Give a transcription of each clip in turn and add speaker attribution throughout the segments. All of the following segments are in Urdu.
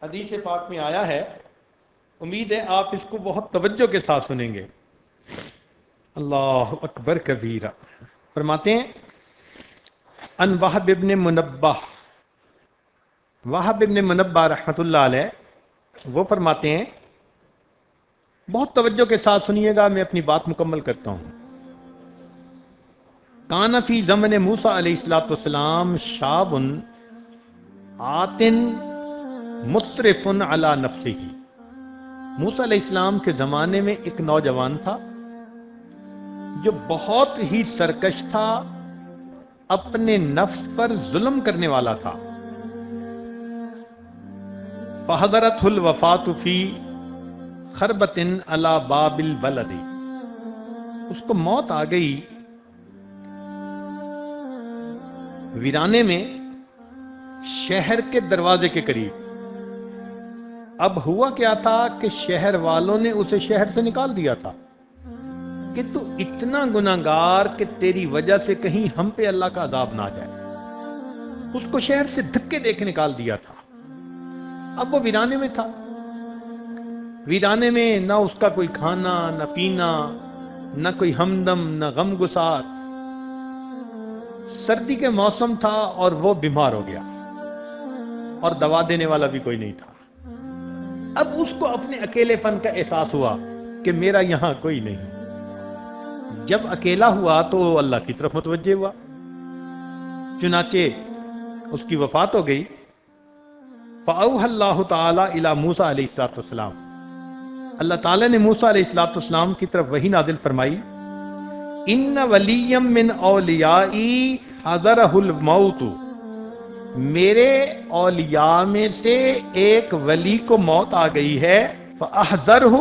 Speaker 1: حدیث پاک میں آیا ہے، امید ہے آپ اس کو بہت توجہ کے ساتھ سنیں گے۔ اللہ اکبر کبیرہ۔ فرماتے ہیں ان وہب ابن منبہ، وہب ابن منبہ رحمۃ اللہ علیہ وہ فرماتے ہیں، بہت توجہ کے ساتھ سنیے گا، میں اپنی بات مکمل کرتا ہوں۔ کان فی زمن موسیٰ علیہ الصلوۃ والسلام شاب آتن مسرف علی نفسہ، موسیٰ علیہ السلام کے زمانے میں ایک نوجوان تھا جو بہت ہی سرکش تھا، اپنے نفس پر ظلم کرنے والا تھا۔ فحضرتہ الوفاۃ فی خربۃ علی باب البلد، اس کو موت آ گئی ویرانے میں شہر کے دروازے کے قریب۔ اب ہوا کیا تھا کہ شہر والوں نے اسے شہر سے نکال دیا تھا کہ تو اتنا گناہگار کہ تیری وجہ سے کہیں ہم پہ اللہ کا عذاب نہ جائے۔ اس کو شہر سے دھکے دے کے نکال دیا تھا۔ اب وہ ویرانے میں تھا، ویرانے میں نہ اس کا کوئی کھانا نہ پینا، نہ کوئی ہمدم نہ غم گسار۔ سردی کے موسم تھا اور وہ بیمار ہو گیا اور دوا دینے والا بھی کوئی نہیں تھا۔ اب اس کو اپنے اکیلے پن کا احساس ہوا کہ میرا یہاں کوئی نہیں۔ جب اکیلا ہوا تو اللہ کی طرف متوجہ ہوا، چنانچہ اس کی وفات ہو گئی۔ فأوحى اللہ تعالی الی موسیٰ علیہ السلام، اللہ تعالی نے موسیٰ علیہ السلام کی طرف وحی نازل فرمائی، ان ولیا من اولیائی حضرہ الموت، میرے اولیاء میں سے ایک ولی کو موت آ گئی ہے، فاحذرہ،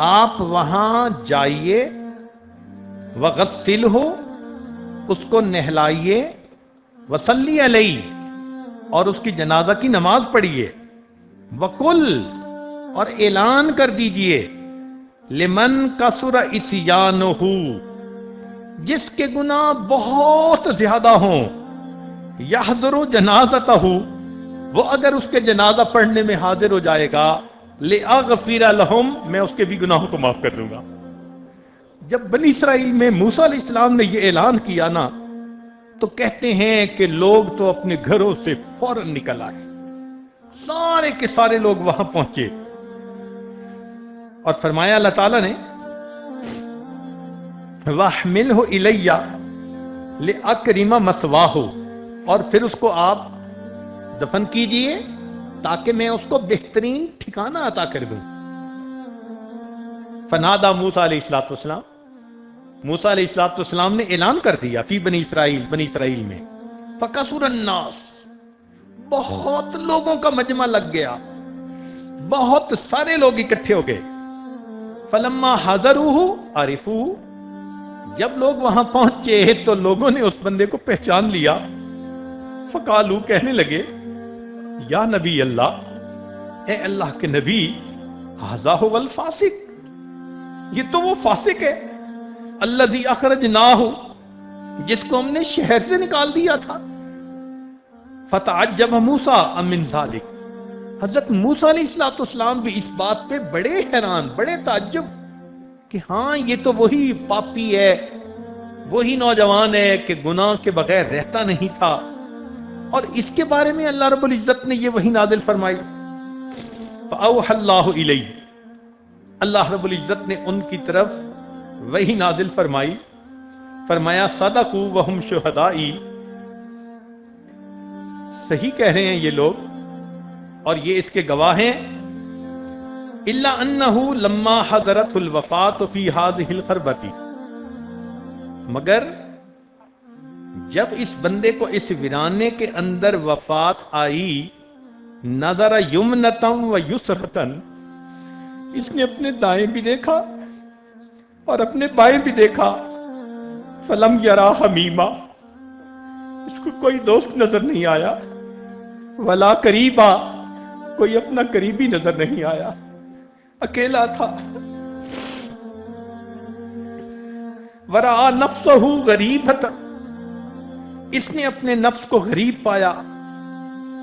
Speaker 1: آپ وہاں جائیے، وغسلہ، اس کو نہلائیے، وصلی علیہ، اور اس کی جنازہ کی نماز پڑھیے، وقل، اور اعلان کر دیجئے، لمن کثر عصیانہ، جس کے گناہ بہت زیادہ ہوں، یحضر جنازتہ، وہ اگر اس کے جنازہ پڑھنے میں حاضر ہو جائے گا، لأغفر لہم، میں اس کے بھی گناہوں کو معاف کر دوں گا۔ جب بنی اسرائیل میں موسیٰ علیہ السلام نے یہ اعلان کیا نا، تو کہتے ہیں کہ لوگ تو اپنے گھروں سے فوراً نکل آئے، سارے کے سارے لوگ وہاں پہنچے، اور فرمایا اللہ تعالیٰ نے، وَاحْمِلْهُ إِلَيَّ لِأَكْرِمَ مَثْوَاهُ، اور پھر اس کو آپ دفن کیجئے تاکہ میں اس کو بہترین ٹھکانہ عطا کر دوں۔ فنادى موسیٰ علیہ السلام، موسیٰ علیہ السلام نے اعلان کر دیا، فی بنی اسرائیل میں، فَكَثُرَ النَّاسُ، بہت لوگوں کا مجمع لگ گیا، بہت سارے لوگ اکٹھے ہو گئے۔ فَلَمَّا حَضَرُوهُ عَرِفُوهُ، جب لوگ وہاں پہنچے تو لوگوں نے اس بندے کو پہچان لیا۔ فَقَالُوا، کہنے لگے، یا نبی اللہ، اے اللہ کے نبی، هَذَا هُوَ الْفَاسِقُ، یہ تو وہ فاسق ہے، الَّذِي أَخْرَجْنَاهُ، جس کو ہم نے شہر سے نکال دیا تھا۔ فَتَعَجَّبَ مُوسَىٰ مِنْ ذَلِكَ، حضرت موسیٰ علیہ السلام بھی اس بات پہ بڑے حیران، بڑے تعجب کہ ہاں یہ تو وہی پاپی ہے، وہی نوجوان ہے کہ گناہ کے بغیر رہتا نہیں تھا، اور اس کے بارے میں اللہ رب العزت نے یہ وحی نازل فرمائی۔ فَأَوْحَى اللَّهُ إِلَيْهِ، اللہ رب العزت نے ان کی طرف وحی نازل فرمائی، فرمایا صدقوا وهم شہدائی، صحیح کہہ رہے ہیں یہ لوگ اور یہ اس کے گواہ ہیں، الا انہ لما حضرت الوفات فی هذه الخربۃ، مگر جب اس بندے کو اس ویرانے کے اندر وفات آئی، نظر یمنتم و یسرتن، اس نے اپنے دائیں بھی دیکھا اور اپنے بائیں بھی دیکھا، فلم یرا حمیما، اس کو کوئی دوست نظر نہیں آیا، ولا قریبا، کوئی اپنا قریبی نظر نہیں آیا، اکیلا تھا۔ ورآ نفسہ غریبۃ، اس نے اپنے نفس کو غریب پایا،